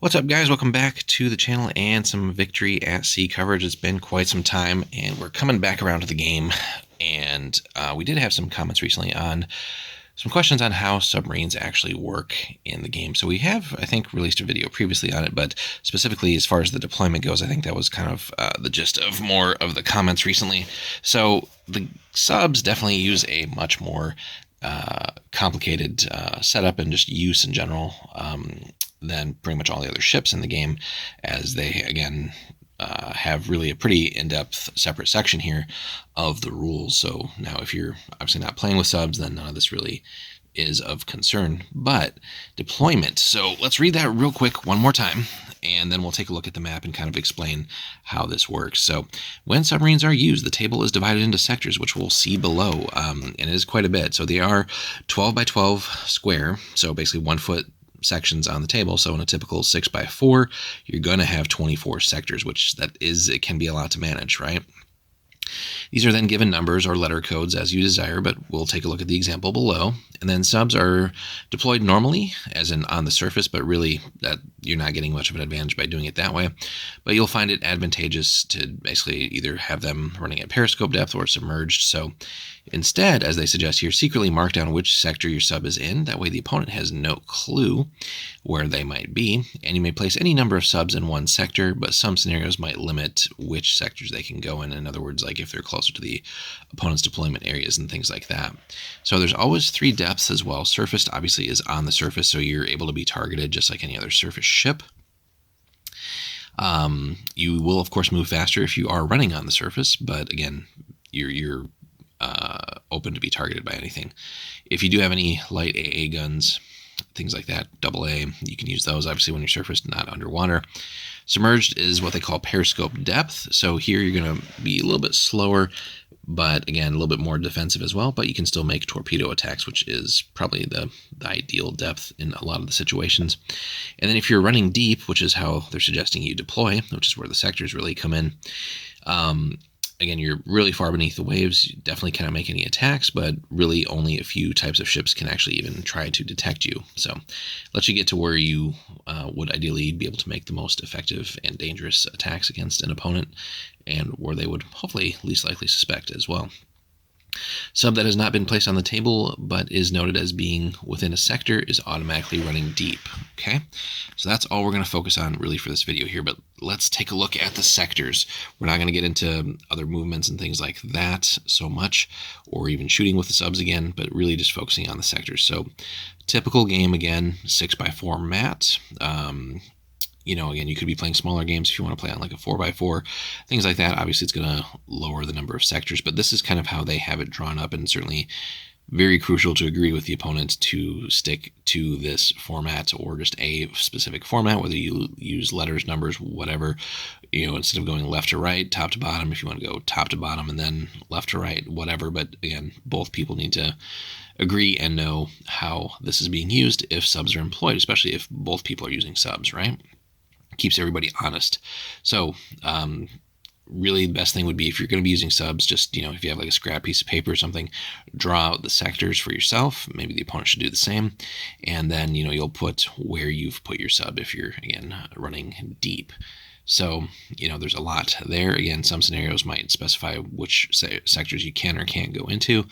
What's up, guys? Welcome back to the channel and some Victory at Sea coverage. It's been quite some time, and we're coming back around to the game. And we did have some comments recently on some questions on how submarines actually work in the game. So we have, I think, released a video previously on it, but specifically as far as the deployment goes, I think that was kind of the gist of more of the comments recently. So the subs definitely use a much more complicated setup and just use in general than pretty much all the other ships in the game, as they, again, have really a pretty in-depth separate section here of the rules. So now if you're obviously not playing with subs, then none of this really is of concern. But deployment. So let's read that real quick one more time, and then we'll take a look at the map and kind of explain how this works. So when submarines are used, the table is divided into sectors, which we'll see below, and it is quite a bit. So they are 12 by 12 square, so basically 1 foot sections on the table. So in a typical 6x4, you're going to have 24 sectors, which it can be a lot to manage, right? These are then given numbers or letter codes as you desire, but we'll take a look at the example below. And then subs are deployed normally, as in on the surface, but really that you're not getting much of an advantage by doing it that way. But you'll find it advantageous to basically either have them running at periscope depth or submerged. So instead, as they suggest here, secretly mark down which sector your sub is in. That way the opponent has no clue where they might be. And you may place any number of subs in one sector, but some scenarios might limit which sectors they can go in. In other words, like if they're closer to the opponent's deployment areas and things like that. So there's always 3 depths as well. Surfaced obviously is on the surface, so you're able to be targeted just like any other surface ship. You will, of course, move faster if you are running on the surface, but again, you're open to be targeted by anything. If you do have any light AA guns, things like that, AA, you can use those obviously when you're surfaced, not underwater. Submerged is what they call periscope depth. So here you're going to be a little bit slower, but again, a little bit more defensive as well. But you can still make torpedo attacks, which is probably the ideal depth in a lot of the situations. And then if you're running deep, which is how they're suggesting you deploy, which is where the sectors really come in, again, you're really far beneath the waves. You definitely cannot make any attacks, but really only a few types of ships can actually even try to detect you. So let you get to where you would ideally be able to make the most effective and dangerous attacks against an opponent, and where they would hopefully least likely suspect as well. Sub that has not been placed on the table but is noted as being within a sector is automatically running deep. Okay, so that's all we're going to focus on really for this video here, but let's take a look at the sectors. We're not going to get into other movements and things like that so much, or even shooting with the subs again, but really just focusing on the sectors. So typical game, again, 6x4 mat. Again, you could be playing smaller games if you want to play on like a 4x4, things like that. Obviously, it's going to lower the number of sectors, but this is kind of how they have it drawn up, and certainly very crucial to agree with the opponent to stick to this format, or just a specific format, whether you use letters, numbers, whatever, instead of going left to right, top to bottom, if you want to go top to bottom and then left to right, whatever. But again, both people need to agree and know how this is being used if subs are employed, especially if both people are using subs, right? Keeps everybody honest. So really the best thing would be, if you're going to be using subs, just, if you have like a scrap piece of paper or something, draw out the sectors for yourself. Maybe the opponent should do the same. And then, you'll put where you've put your sub if you're, again, running deep. So, there's a lot there. Again, some scenarios might specify which sectors you can or can't go into,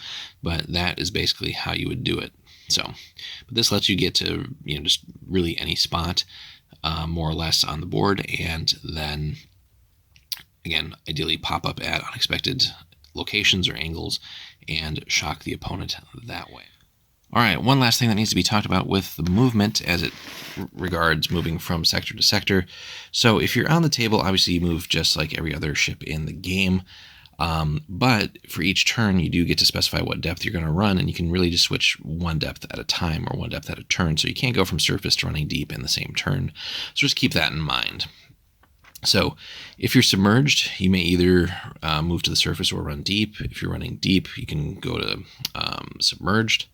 but that is basically how you would do it. So, but this lets you get to, just really any spot, more or less on the board, and then again, ideally pop up at unexpected locations or angles and shock the opponent that way. All right, one last thing that needs to be talked about with the movement as it regards moving from sector to sector. So if you're on the table, obviously you move just like every other ship in the game. But for each turn, you do get to specify what depth you're going to run, and you can really just switch one depth at a time or one depth at a turn. So you can't go from surface to running deep in the same turn. So just keep that in mind. So if you're submerged, you may either move to the surface or run deep. If you're running deep, you can go to submerged.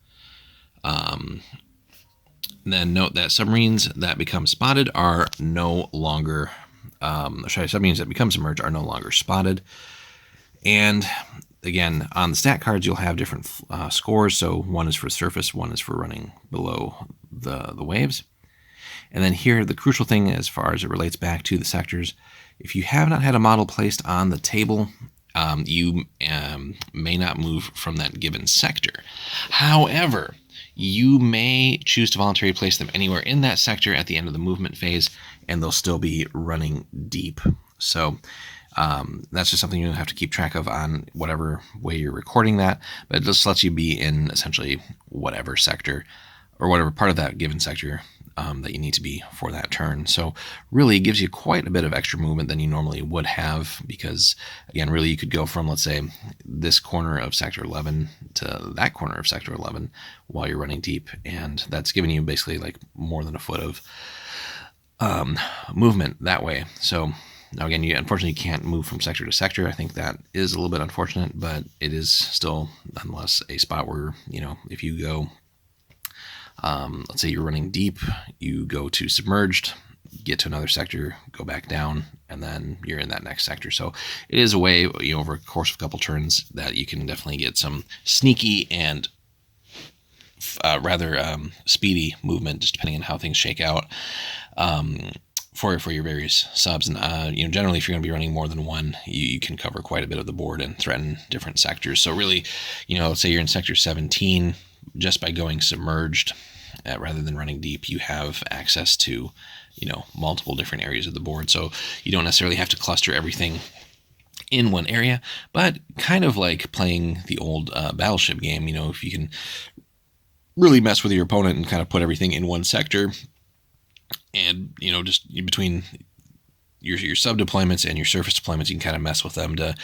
Then note that submarines that become spotted are no longer, submarines that become submerged are no longer spotted. And again, on the stat cards, you'll have different scores. So one is for surface, one is for running below the waves. And then here, the crucial thing as far as it relates back to the sectors, if you have not had a model placed on the table, you may not move from that given sector. However, you may choose to voluntarily place them anywhere in that sector at the end of the movement phase, and they'll still be running deep. So that's just something you'll have to keep track of on whatever way you're recording that. But it just lets you be in essentially whatever sector or whatever part of that given sector that you need to be for that turn. So really it gives you quite a bit of extra movement than you normally would have, because again, really you could go from, let's say, this corner of sector 11 to that corner of sector 11 while you're running deep, and that's giving you basically like more than a foot of movement that way. So now again, you unfortunately can't move from sector to sector. I think that is a little bit unfortunate, but it is still nonetheless a spot where, if you go, let's say you're running deep, you go to submerged, get to another sector, go back down, and then you're in that next sector. So it is a way, over a course of a couple turns, that you can definitely get some sneaky and rather speedy movement, just depending on how things shake out for your various subs. And generally, if you're going to be running more than one, you can cover quite a bit of the board and threaten different sectors. So really, let's say you're in sector 17, just by going submerged rather than running deep, you have access to multiple different areas of the board. So you don't necessarily have to cluster everything in one area, but kind of like playing the old Battleship game. If you can really mess with your opponent and kind of put everything in one sector, and just between your sub deployments and your surface deployments, you can kind of mess with them to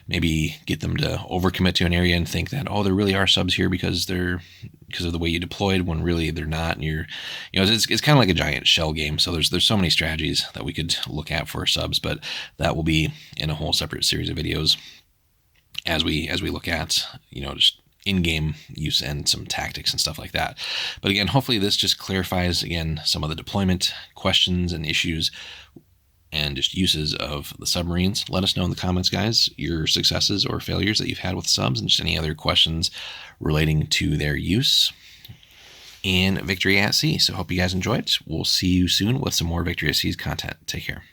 maybe get them to overcommit to an area and think that, there really are subs here because of the way you deployed, when really they're not. And it's kind of like a giant shell game. So there's so many strategies that we could look at for subs, but that will be in a whole separate series of videos as we look at just in-game use and some tactics and stuff like that. But again, hopefully this just clarifies again some of the deployment questions and issues and just uses of the submarines. Let us know in the comments, guys, your successes or failures that you've had with subs, and just any other questions relating to their use in Victory at Sea. So hope you guys enjoyed. We'll see you soon with some more Victory at Seas content. Take care.